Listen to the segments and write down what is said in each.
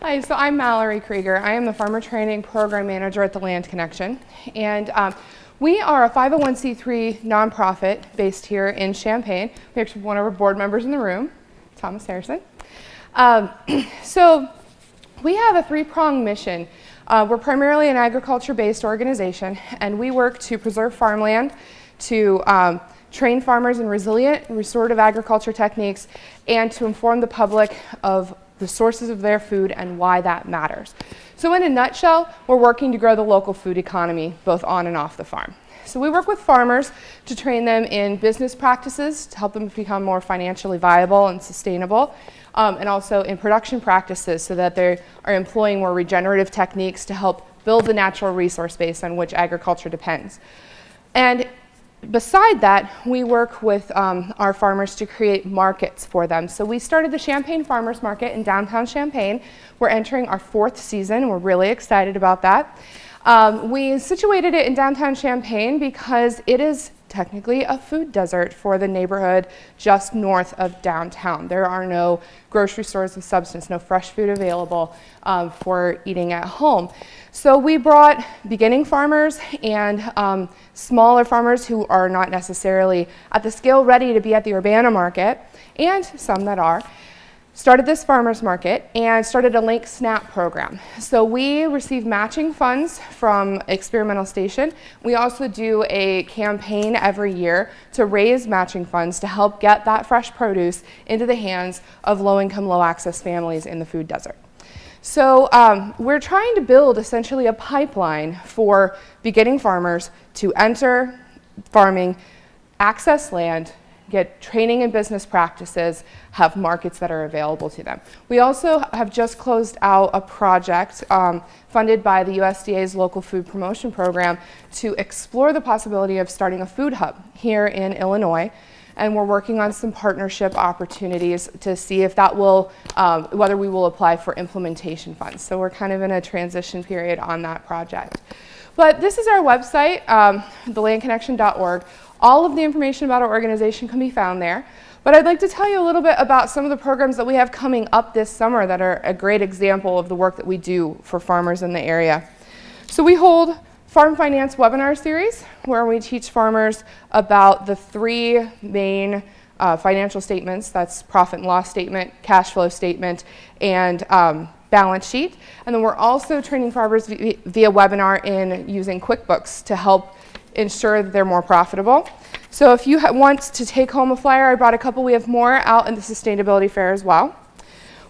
Hi, so I'm Mallory Krieger. I am the Farmer Training Program Manager at the Land Connection. And we are a 501c3 nonprofit based here in Champaign. We actually have one of our board members in the room, Thomas Harrison. So we have a three-pronged mission. We're primarily an agriculture-based organization, and we work to preserve farmland, to train farmers in resilient and restorative agriculture techniques, and to inform the public of the sources of their food and why that matters. So in a nutshell, we're working to grow the local food economy, both on and off the farm. So we work with farmers to train them in business practices to help them become more financially viable and sustainable, and also in production practices so that they are employing more regenerative techniques to help build the natural resource base on which agriculture depends. And beside that, we work with our farmers to create markets for them. So we started the Champaign Farmers Market in downtown Champaign. We're entering our 4th season. We're really excited about that. We situated it in downtown Champaign because it is technically a food desert for the neighborhood just north of downtown. There are no grocery stores of substance, no fresh food available for eating at home. So we brought beginning farmers and smaller farmers who are not necessarily at the scale ready to be at the Urbana market, and some that are, started this farmers market and started a Link SNAP program. So we receive matching funds from Experimental Station. We also do a campaign every year to raise matching funds to help get that fresh produce into the hands of low-income, low-access families in the food desert. So we're trying to build essentially a pipeline for beginning farmers to enter farming, access land, get training in business practices, have markets that are available to them. We also have just closed out a project funded by the USDA's local food promotion program to explore the possibility of starting a food hub here in Illinois. And we're working on some partnership opportunities to see if that will, whether we will apply for implementation funds. So we're kind of in a transition period on that project. But this is our website, thelandconnection.org. All of the information about our organization can be found there. But I'd like to tell you a little bit about some of the programs that we have coming up this summer that are a great example of the work that we do for farmers in the area. So we hold Farm Finance webinar series where we teach farmers about the 3 main financial statements. That's profit and loss statement, cash flow statement, and balance sheet. And then we're also training farmers via webinar in using QuickBooks to help ensure that they're more profitable. So if you want to take home a flyer, I brought a couple. We have more out in the sustainability fair as well.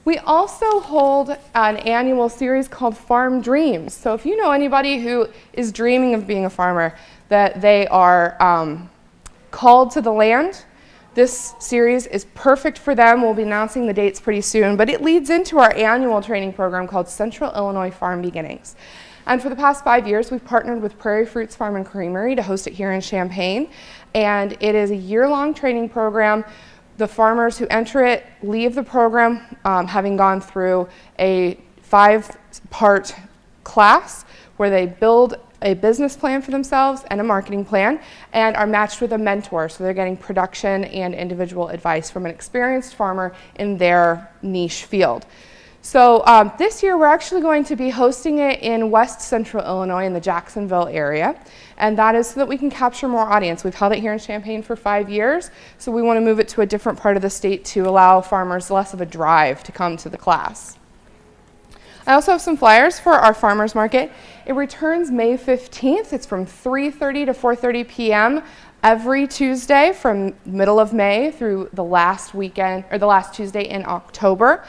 We also hold an annual series called Farm Dreams. So if you know anybody who is dreaming of being a farmer, that they are called to the land, this series is perfect for them. We'll be announcing the dates pretty soon, but it leads into our annual training program called Central Illinois Farm Beginnings. And for the past 5 years, we've partnered with Prairie Fruits Farm and Creamery to host it here in Champaign. And it is a year-long training program. The farmers who enter it leave the program having gone through a 5-part class where they build a business plan for themselves and a marketing plan and are matched with a mentor. So they're getting production and individual advice from an experienced farmer in their niche field. So this year we're actually going to be hosting it in West Central Illinois in the Jacksonville area, and that is so that we can capture more audience. We've held it here in Champaign for 5 years, so we want to move it to a different part of the state to allow farmers less of a drive to come to the class. I also have some flyers for our farmers market. It returns May 15th. It's from 3:30 to 4:30 p.m. every Tuesday from middle of May through the last weekend or the last Tuesday in October.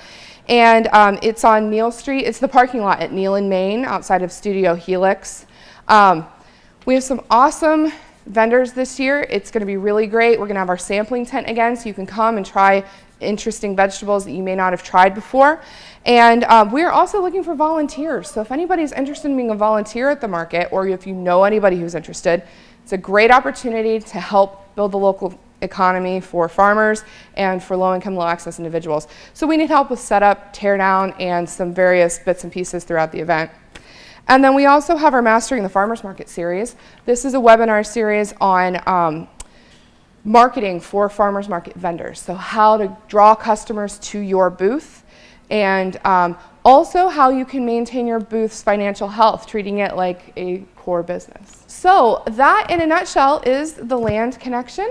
And it's on Neal Street. It's the parking lot at Neal and Main outside of Studio Helix. We have some awesome vendors this year. It's going to be really great. We're going to have our sampling tent again, so you can come and try interesting vegetables that you may not have tried before. And we're also looking for volunteers. So if anybody's interested in being a volunteer at the market, or if you know anybody who's interested, it's a great opportunity to help build the local economy for farmers and for low-income, low-access individuals. So we need help with setup, tear down, and some various bits and pieces throughout the event. And then we also have our Mastering the Farmers Market series. This is a webinar series on marketing for farmers market vendors. So how to draw customers to your booth and Also, how you can maintain your booth's financial health, treating it like a core business. So that, in a nutshell, is the land connection.